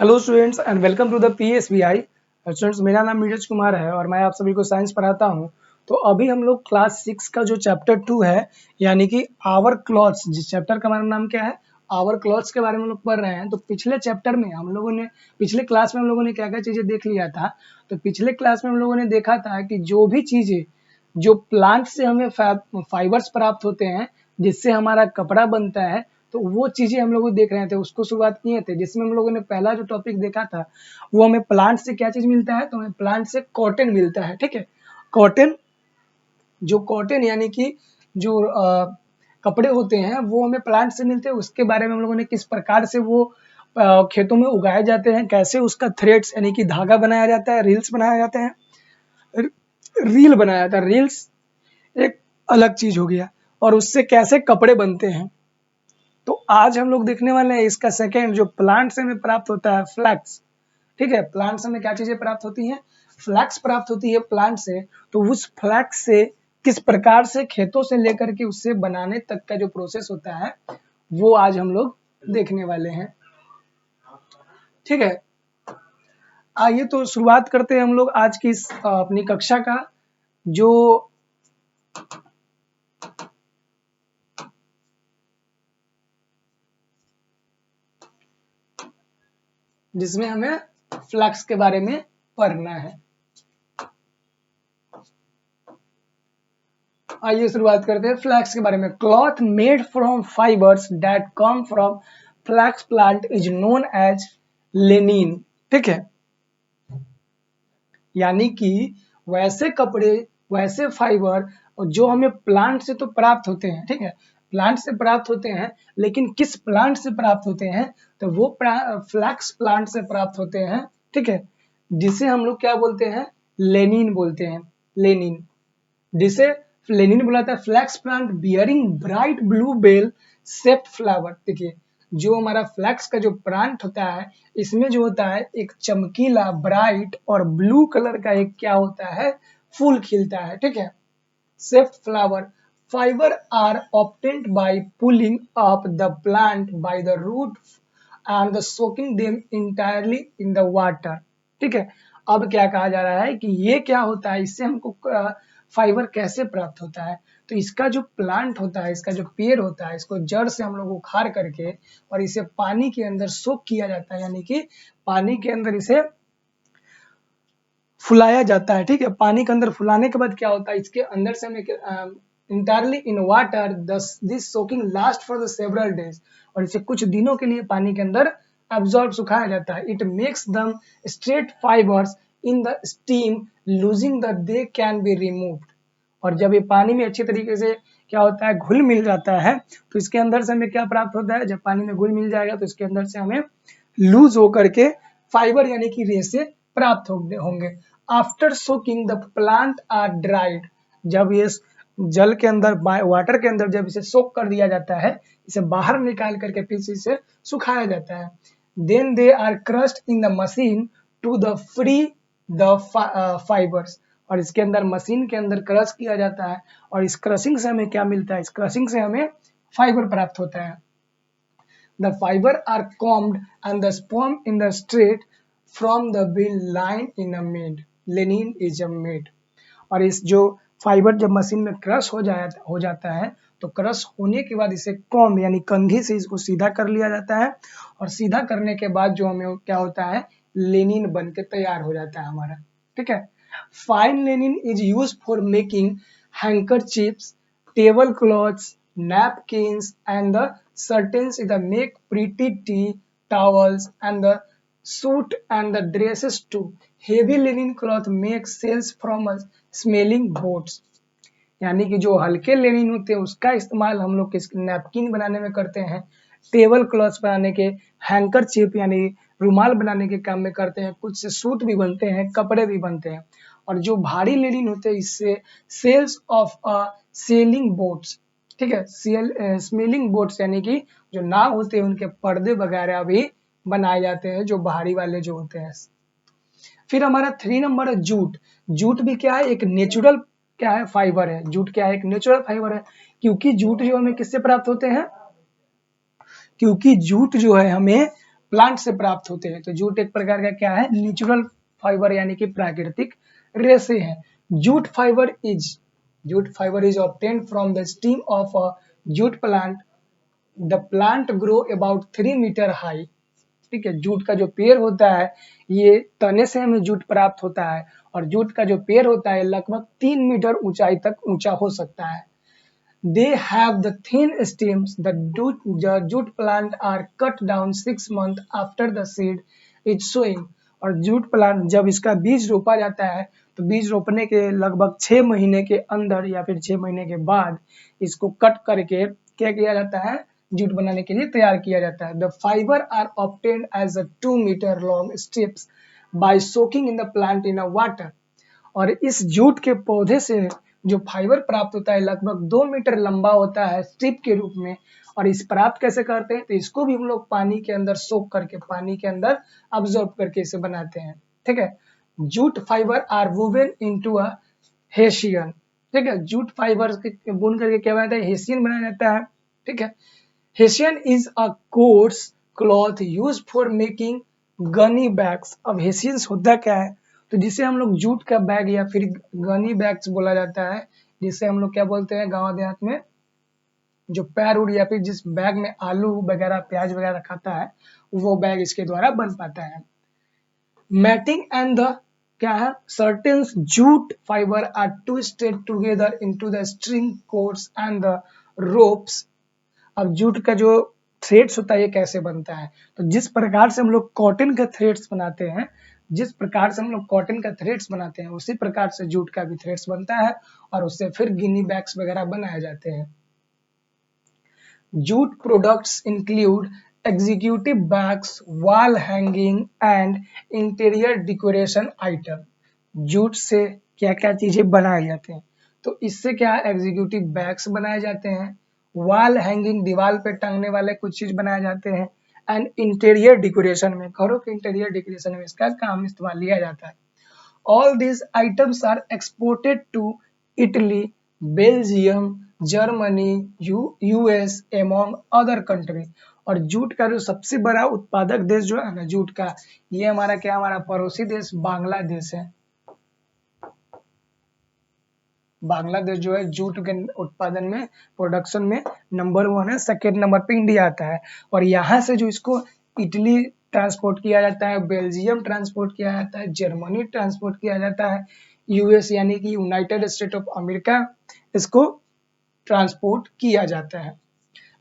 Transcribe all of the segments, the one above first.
Hello students and welcome to the PSBI। Students, मेरा नाम नीरज कुमार है और मैं आप सभी को साइंस पढ़ाता हूं। तो अभी हम लोग क्लास 6 का जो चैप्टर 2 है, यानी कि आवर क्लॉथ्स, जिस चैप्टर का हमारा नाम क्या है, आवर क्लॉथ्स के बारे में हम लोग पढ़ रहे हैं। तो पिछले चैप्टर में हम लोगों ने, पिछले क्लास में हम लोगों ने क्या क्या चीज़ें देख लिया था। तो पिछले क्लास में हम लोगों ने देखा था कि जो भी चीज़ें जो प्लांट से हमें फाइबर्स प्राप्त होते हैं, जिससे हमारा कपड़ा बनता है, तो वो चीजें हम लोग देख रहे थे, उसको शुरुआत किए थे। जिसमें हम लोगों ने पहला जो टॉपिक देखा था, वो हमें प्लांट से क्या चीज मिलता है, तो हमें प्लांट से कॉटन मिलता है। ठीक है, कॉटन, जो कॉटन यानी कि जो कपड़े होते हैं वो हमें प्लांट से मिलते हैं। उसके बारे में हम लोगों ने किस प्रकार से वो खेतों में उगाए जाते हैं, कैसे उसका थ्रेड्स यानी कि धागा बनाया जाता है, रील्स बनाया जाता है, रील बनाया जाता है। रील्स एक अलग चीज हो गया, और उससे कैसे कपड़े बनते हैं। तो आज हम लोग देखने वाले हैं इसका सेकेंड, जो प्लांट से हमें प्राप्त होता है, फ्लैक्स। ठीक है, प्लांट से हमें क्या चीजें प्राप्त होती हैं, फ्लैक्स प्राप्त होती है प्लांट से। तो उस फ्लैक्स से किस प्रकार से खेतों से लेकर के उससे बनाने तक का जो प्रोसेस होता है, वो आज हम लोग देखने वाले हैं। ठीक है, आइए तो शुरुआत करते हैं हम लोग आज की इस अपनी कक्षा का, जो जिसमें हमें फ्लैक्स के बारे में पढ़ना है। आइए शुरुआत करते हैं फ्लैक्स के बारे में। Cloth made from fibres that come from flax plant is known as linen. ठीक है, यानी कि वैसे कपड़े, वैसे फाइबर जो हमें प्लांट से तो प्राप्त होते हैं। ठीक है, प्लांट से प्राप्त होते हैं, लेकिन किस प्लांट से प्राप्त होते हैं, तो वो फ्लैक्स प्लांट से प्राप्त होते हैं। ठीक है, जिसे हम लोग क्या बोलते हैं, लेनिन बोलते हैं, लेनिन। जिसे लेनिन बुलाता है flax plant bearing bright blue bell shaped flower. देखिए, जो हमारा फ्लैक्स का जो प्लांट होता है, इसमें जो होता है एक चमकीला ब्राइट और ब्लू कलर का एक क्या होता है, फूल खिलता है। ठीक है, shaped flower fibre are obtained by pulling up the plant by the root and the soaking them entirely in the water। ठीक है, अब क्या कहा जा रहा है कि ये क्या होता है, इससे हमको फाइबर कैसे प्राप्त होता है। तो इसका जो प्लांट होता है, इसका जो पेड़ होता है, इसको जड़ से हम लोग उखाड़ करके और इसे पानी के अंदर सोक किया जाता है, यानी कि पानी के अंदर इसे फुलाया जाता है। ठीक है, पानी के अंदर फुलाने के बाद क्या होता है, इसके अंदर से हमें entirely in water this soaking last for the several days, और इसे कुछ दिनों के लिए पानी के अंदर एब्जॉर्ब, सुखाया जाता है। इट मेक्स दम straight fibres in the steam losing the they can be removed. और जब ये पानी में अच्छी तरीके से क्या होता है, घुल मिल जाता है, तो इसके अंदर से हमें क्या प्राप्त होता है, जब पानी में घुल मिल जाएगा तो इसके अंदर से हमें लूज होकर के फाइबर यानी कि रेसे प्राप्त होंगे। After soaking the plant are dried, जब ये जल के अंदर, वाटर के अंदर जब इसे सोक कर दिया जाता है, इसे बाहर निकाल करके फिर से इसे सुखाया जाता है। Then they are crushed in the machine to the free the fibres, और इसके अंदर मशीन के अंदर क्रश किया जाता है, और इस क्रशिंग से हमें क्या मिलता है, इस क्रशिंग से हमें फाइबर प्राप्त होता है। The fiber are combed and the sperm in the straight from the bill line in a made. Lenin is a made। और इस जो फाइबर जब मशीन में क्रश हो जाता है, तो क्रश होने के बाद इसे कॉम्ब यानी कंघी से इसको सीधा कर लिया जाता है, और सीधा करने के बाद जो हमें क्या होता है, लेनिन बन के तैयार हो जाता है हमारा। ठीक है, fine linen is use for making handkerchiefs, table cloths, napkins and the curtains that make pretty tea towels and the suit and the dresses too। Heavy linen cloth makes sales from a smelling boats, यानी कि जो हल्के Lenin होते हैं उसका इस्तेमाल हम लोग नैपकिन बनाने में करते हैं, टेबल क्लॉथ्स बनाने के, हैंकर चिप यानी रुमाल बनाने के काम में करते हैं, कुछ से सूट भी बनते हैं, कपड़े भी बनते हैं। और जो भारी लेनिन होते हैं, इससे सेल्स ऑफ सेलिंग बोट्स। ठीक है, स्मेलिंग बोट्स यानी कि जो नाव होते हैं उनके पर्दे वगैरह भी बनाए जाते हैं, जो भारी वाले जो होते हैं। फिर हमारा 3 नंबर है जूट। जूट भी क्या है, एक नेचुरल क्या है, फाइबर है। जूट क्या है, एक नेचुरल फाइबर है, क्योंकि जूट जो हमें किससे प्राप्त होते हैं, क्योंकि जूट जो है हमें प्लांट से प्राप्त होते हैं। तो जूट एक प्रकार का क्या है, नेचुरल फाइबर यानी कि प्राकृतिक रेशे हैं। Jute fibre is obtained from the stem of a jute plant. The plant grow about 3 metre high. ठीक है, जूट का जो पेड़ होता है, ये तने से हमें जूट प्राप्त होता है, और जूट का जो पेड़ होता है लगभग 3 मीटर ऊंचाई तक ऊंचा हो सकता है। They have the thin stems. The jute plant are cut down 6 months after the seed is sowing. और जूट प्लांट जब इसका बीज रोपा जाता है, तो बीज रोपने के लगभग 6 महीने के अंदर या फिर 6 महीने के बाद इसको कट करके क्या किया जाता है, जूट बनाने के लिए तैयार किया जाता है। The fibre are obtained as a 2 metre long strips by soaking in the plant in a water. और इस जूट के पौधे से जो फाइबर प्राप्त होता है लगभग 2 मीटर लंबा होता है स्ट्रिप के रूप में। और इस प्राप्त कैसे करते हैं, तो इसको भी हम लोग पानी के अंदर सोक करके, पानी के अंदर अब्सॉर्ब करके इसे बनाते हैं। ठीक है, jute fibre are woven into a hessian. ठीक है, जूट फाइबर बुन करके क्या बनाता है, हेसियन बनाया जाता है। ठीक है, hessian is a course cloth use for making Ghani bags. अब हेसियंस होता क्या है, तो जिसे हम लोग जूट का बैग या फिर गनी बैग्स बोला जाता है, जिसे हम लोग क्या बोलते हैं गांव देहात में, जो पैर या फिर जिस बैग में आलू वगैरह प्याज वगैरह खाता है, वो बैग इसके द्वारा बन पाता है। मैटिंग एंड द क्या है, certain jute fibre are twisted together into the string cords and the ropes. अब जूट का जो थ्रेड्स होता है ये कैसे बनता है, तो जिस प्रकार से हम लोग कॉटन का थ्रेड्स बनाते हैं, जिस प्रकार से हम लोग कॉटन का थ्रेड्स बनाते हैं, उसी प्रकार से जूट का भी थ्रेड्स बनता है, और उससे फिर गिनी बैग्स वगैरह बनाए जाते हैं। Jute products include executive bags, wall hanging and interior decoration item. Jute से क्या क्या चीजें बनाए जाते हैं, तो इससे क्या है, एग्जीक्यूटिव बैग्स बनाए जाते हैं, वॉल हैंगिंग दीवार पे टंगने वाले कुछ चीज बनाए जाते हैं, एंड इंटीरियर डेकोरेशन में, घरों के इंटीरियर डेकोरेशन में इसका काम इस्तेमाल लिया जाता है। All these items are exported to Italy, Belgium, Germany, US among other countries। और जूट का जो सबसे बड़ा उत्पादक देश जो है ना जूट का, ये हमारा क्या, हमारा पड़ोसी देश बांग्लादेश है। बांग्लादेश जो है जूट के उत्पादन में, प्रोडक्शन में नंबर 1 है, सेकेंड नंबर पे इंडिया आता है। और यहाँ से जो इसको इटली ट्रांसपोर्ट किया जाता है, बेल्जियम ट्रांसपोर्ट किया जाता है, जर्मनी ट्रांसपोर्ट किया जाता है, यूएस यानी कि यूनाइटेड स्टेट ऑफ अमेरिका इसको ट्रांसपोर्ट किया जाता है।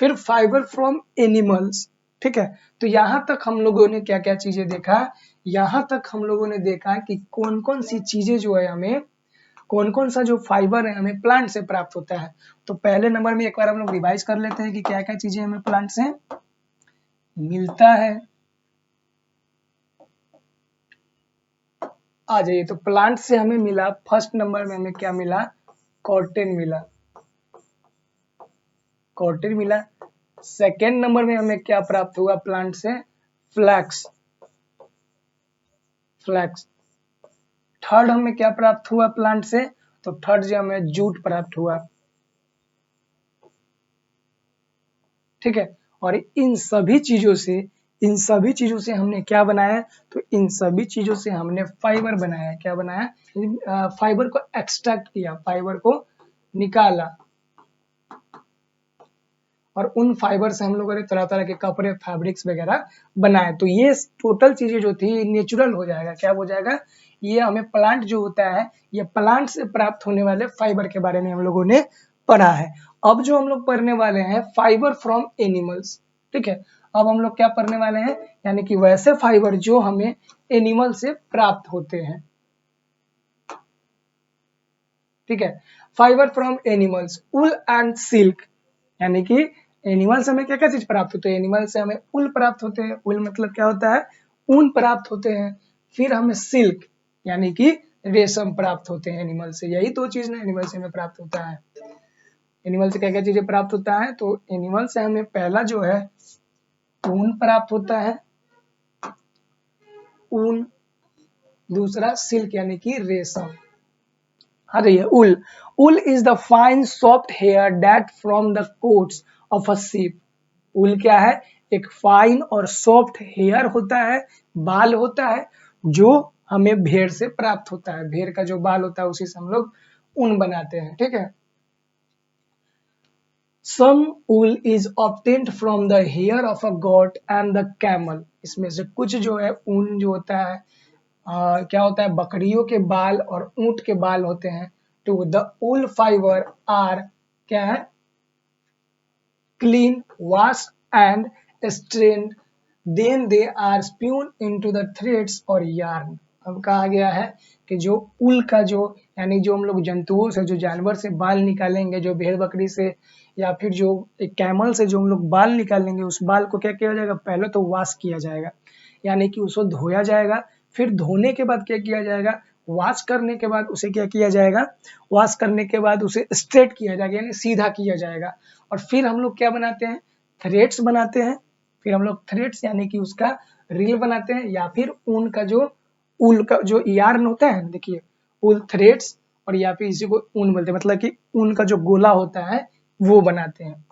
फिर फाइबर फ्रॉम एनिमल्स। ठीक है, तो यहाँ तक हम लोगों ने क्या क्या चीजें देखा, यहाँ तक हम लोगों ने देखा कि कौन कौन सी चीजें जो है हमें, कौन कौन सा जो फाइबर है हमें प्लांट से प्राप्त होता है। तो पहले नंबर में एक बार हम लोग रिवाइज कर लेते हैं कि क्या क्या चीजें हमें प्लांट से मिलता है। आ जाइए, तो प्लांट से हमें मिला, फर्स्ट नंबर में हमें क्या मिला, कॉटन मिला, कॉटन मिला। सेकेंड नंबर में हमें क्या प्राप्त हुआ प्लांट से, फ्लैक्स, फ्लैक्स। थर्ड हमें क्या प्राप्त हुआ प्लांट से, तो थर्ड जो हमें जूट प्राप्त हुआ। ठीक है, और इन सभी चीजों से, इन सभी चीजों से हमने क्या बनाया, तो इन सभी चीजों से हमने फाइबर बनाया। क्या बनाया, फाइबर को एक्सट्रैक्ट किया, फाइबर को निकाला, और उन फाइबर से हम लोगों ने तरह तरह के कपड़े, फैब्रिक्स वगैरह बनाए। तो ये टोटल चीजें जो थी नेचुरल हो जाएगा, क्या हो जाएगा, ये हमें प्लांट जो होता है, ये प्लांट से प्राप्त होने वाले फाइबर के बारे में हम लोगों ने पढ़ा है। अब जो हम लोग पढ़ने वाले हैं फाइबर फ्रॉम एनिमल्स। ठीक है, अब हम लोग क्या पढ़ने वाले हैं, यानी कि वैसे फाइबर जो हमें एनिमल से प्राप्त होते हैं। ठीक है, fibre from animals, wool and silk, यानी कि एनिमल से हमें क्या क्या चीज प्राप्त होते हैं, एनिमल से हमें उल प्राप्त होते हैं, उल मतलब क्या होता है, ऊन प्राप्त होते हैं। फिर हमें सिल्क यानी कि रेशम प्राप्त होते हैं एनिमल से। यही दो चीज ना एनिमल से हमें प्राप्त होता है। एनिमल से क्या क्या चीजें प्राप्त होता है, तो एनिमल से हमें पहला जो है ऊन प्राप्त होता है, ऊन। दूसरा सिल्क यानी कि रेशम। हाँ रही है wool. Wool is the fine soft hair that from the coats of a sheep. Wool क्या है, एक फाइन और सॉफ्ट हेयर होता है, बाल होता है, जो हमें भेड़ से प्राप्त होता है। भेड़ का जो बाल होता है उसी से हम लोग ऊन बनाते हैं, ठीक है। Some wool is obtained from the hair of a goat and the camel। इसमें से कुछ जो है ऊन जो होता है क्या होता है, बकरियों के बाल और ऊंट के बाल होते हैं। तो द wool fiber आर क्या है, clean, washed and strained, then they are spun into the threads or yarn। अब कहा गया है कि जो उल का जो यानी जो हम लोग जंतुओं से, जो जानवर से बाल निकालेंगे, जो भेड़ बकरी से या फिर जो एक कैमल से जो हम लोग बाल निकालेंगे, उस बाल को क्या किया जाएगा, पहले तो वॉश किया जाएगा, यानी कि उसको धोया जाएगा। फिर धोने के बाद क्या किया जाएगा, वॉश करने के बाद उसे क्या किया जाएगा, वॉश करने के बाद उसे स्ट्रेट किया जाएगा, यानी सीधा किया जाएगा। और फिर हम लोग क्या बनाते हैं, थ्रेड्स बनाते हैं। फिर हम लोग थ्रेड्स यानी कि उसका रील बनाते हैं, या फिर ऊन का जो ऊल का जो यार्न होता है, देखिए ऊल थ्रेड्स, और या फिर इसी को ऊन बोलते हैं, मतलब कि ऊन का जो गोला होता है वो बनाते हैं।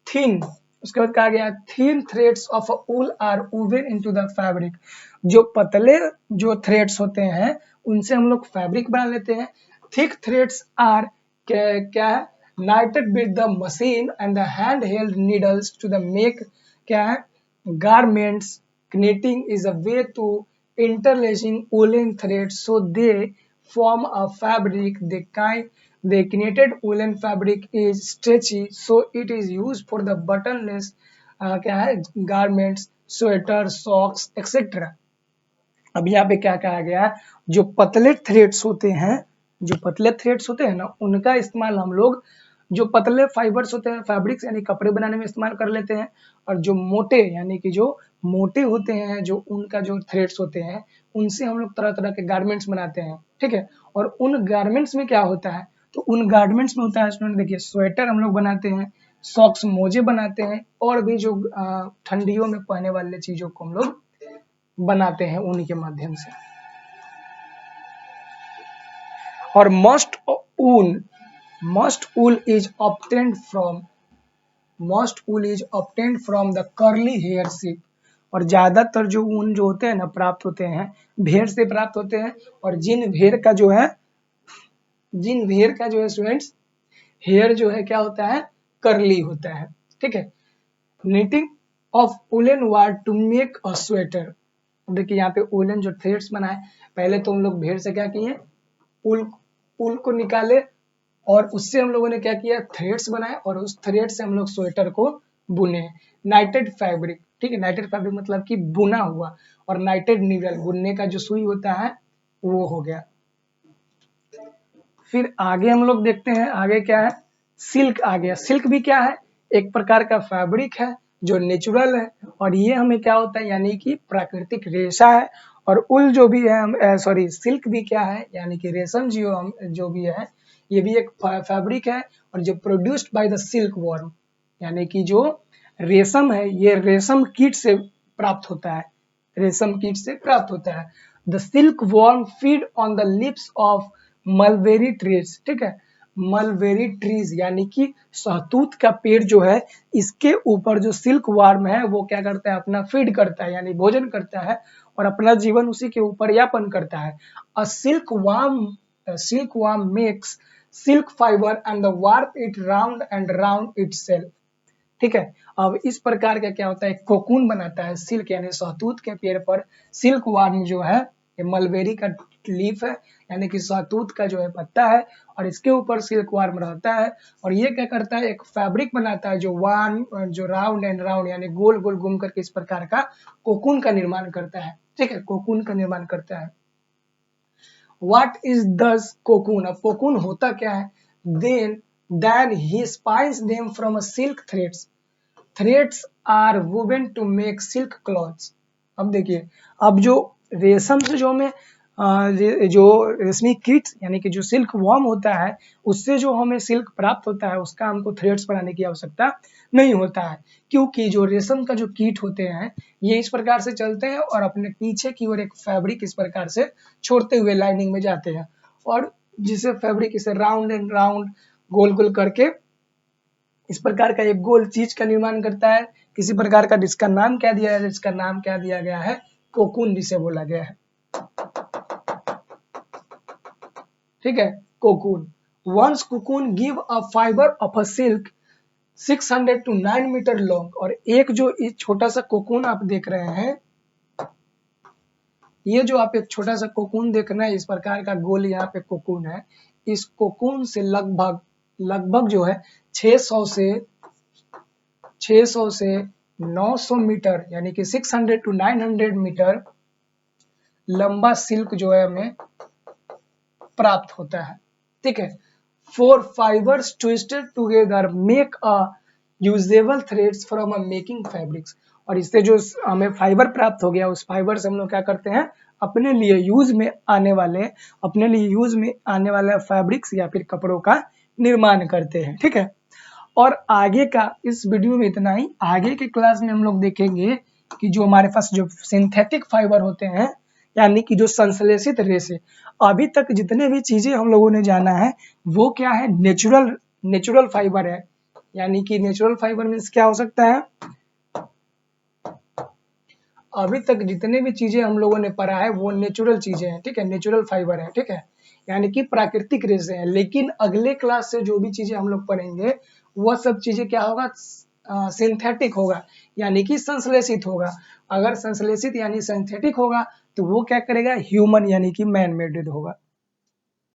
थिन, उसके बाद कहा गया thin threads of wool are woven into the fabric. जो पतले जो थ्रेड्स होते हैं उनसे हम लोग फैब्रिक बना लेते हैं। थिक थ्रेड्स आर क्या है, knitted with the machine and the hand-held needles to the make क्या है, garments। Knitting is a way to interlacing woolen threads so they form a fabric। The knitted woolen fabric is stretchy so it is used for the buttonless क्या है, garments, sweater, socks, etc। अब यहाँ पे क्या कहा गया है, जो पतले थ्रेड्स होते हैं, जो पतले थ्रेड्स होते हैं ना, उनका इस्तेमाल हम लोग जो पतले फाइबर्स होते हैं, फैब्रिक्स यानी कपड़े बनाने में इस्तेमाल कर लेते हैं। और जो मोटे यानी कि जो मोटे होते हैं, जो उनका जो थ्रेड्स होते हैं, उनसे हम लोग तरह तरह के गारमेंट्स बनाते हैं, ठीक है। और उन गारमेंट्स में क्या होता है, तो उन गारमेंट्स में होता है स्टूडेंट, देखिए स्वेटर हम लोग बनाते हैं, सॉक्स मोजे बनाते हैं, और भी जो ठंडियों में पहने वाले चीजों को हम लोग बनाते हैं ऊन के माध्यम से। और must wool is obtained from the curly hair sheep। और ज्यादातर जो ऊन जो होते हैं ना, प्राप्त होते हैं भेड़ से प्राप्त होते हैं। और जिन भेड़ का जो है स्टूडेंट्स, हेयर जो है क्या होता है, करली होता है, ठीक है। knitting of woolen ward to make a sweater। देखिए यहाँ पे वूलन जो थ्रेड्स बनाए, पहले तो हम लोग भेड़ से क्या किए, ऊल को निकाले, और उससे हम लोगों ने क्या किया, थ्रेड्स बनाए, और उस थ्रेड से हम लोग स्वेटर को बुने। नाइटेड फैब्रिक, ठीक है, नाइटेड फैब्रिक मतलब कि बुना हुआ, और नाइटेड नीडल बुनने का जो सुई होता है वो हो गया। फिर आगे हम लोग देखते हैं, आगे क्या है, सिल्क आ गया। सिल्क भी क्या है, एक प्रकार का फैब्रिक है जो नेचुरल है, और ये हमें क्या होता है, यानी कि प्राकृतिक रेशा है। और उल जो भी है, सॉरी सिल्क भी क्या है, यानी कि रेशम जो भी है, ये भी एक फैब्रिक है, और जो produced by the silk worm, यानी कि जो रेशम है, ये रेशम कीट से प्राप्त होता है, रेशम कीट से प्राप्त होता है। The silk worm feed on the lips of mulberry trees, ठीक है, मलबेरी ट्रीज यानी कि शहतूत का पेड़ जो है, इसके ऊपर जो सिल्क वार्म है वो क्या करता है, अपना फीड करता है, यानी भोजन करता है, और अपना जीवन उसी के ऊपर यापन करता है। A silk worm makes silk fibre and the warp it round and round itself, ठीक है। अब इस प्रकार का क्या होता है, कोकून बनाता है सिल्क यानी शहतूत के पेड़ पर। सिल्क वार्म जो है, ये मलबेरी का लीफ है, यानी कि शहतूत का जो है पत्ता है, और इसके ऊपर सिल्क वार्म रहता है, और ये क्या करता है, एक फैब्रिक बनाता है जो राउंड एंड राउंड यानी गोल गोल घूम करके इस प्रकार का कोकून का निर्माण करता है, ठीक है, कोकून का निर्माण करता है। What is thus cocoon? अब कोकून होता क्या है, then he spins them from a silk threads। Threads are woven to make silk cloths। अब देखिए, अब जो रेशम से जो हमें जो रेशमी कीट यानी कि जो सिल्क वॉर्म होता है, उससे जो हमें सिल्क प्राप्त होता है, उसका हमको थ्रेड्स बनाने की आवश्यकता नहीं होता है, क्योंकि जो रेशम का जो कीट होते हैं, ये इस प्रकार से चलते हैं और अपने पीछे की ओर एक फैब्रिक इस प्रकार से छोड़ते हुए लाइनिंग में जाते हैं, और जिसे फैब्रिक इसे राउंड एंड राउंड गोल गोल करके इस प्रकार का एक गोल चीज का निर्माण करता है, किसी प्रकार का जिसका नाम क्या दिया है, जिसका नाम क्या दिया गया है, कोकून जिसे बोला गया है। ठीक है, cocoon. Once cocoon give a fibre of a silk 600 to 9 metre long. और एक जो इस छोटा सा कोकून आप देख रहे हैं, ये जो आप एक छोटा सा कोकून देख रहे हैं, इस प्रकार का गोल यहाँ पे कोकून है। इस कोकून से लगभग जो है 600 से 900 मीटर यानी कि 600 to 900 मीटर लंबा सिल्क जो है हमें प्राप्त होता है। ठीक है, 4 fibres twisted together make a usable threads from a making fabrics. और इससे जो हमें फाइबर प्राप्त हो गया, उस फाइबर से हम लोग क्या करते हैं, अपने लिए यूज में आने वाले फैब्रिक्स या फिर कपड़ों का निर्माण करते हैं। ठीक है, और आगे का इस वीडियो में इतना ही। आगे के क्लास में हम लोग देखेंगे कि जो हमारे पास जो सिंथेटिक फाइबर होते हैं, यानी कि जो संश्लेषित रेशे, अभी तक जितने भी चीजें हम लोगों ने जाना है वो क्या है, नेचुरल फाइबर है। यानी कि नेचुरल फाइबर मीन्स क्या हो सकता है, अभी तक जितने भी चीजें हम लोगों ने पढ़ा है वो नेचुरल चीजें हैं। ठीक है, नेचुरल फाइबर है। ठीक है, यानी कि प्राकृतिक रेशे हैं। लेकिन अगले क्लास से जो भी चीजें हम लोग पढ़ेंगे वह सब चीजें क्या होगा, सिंथेटिक होगा, यानी कि संश्लेषित होगा। अगर संश्लेषित यानी सिंथेटिक होगा तो वो क्या करेगा, ह्यूमन यानी कि मैन मेड होगा।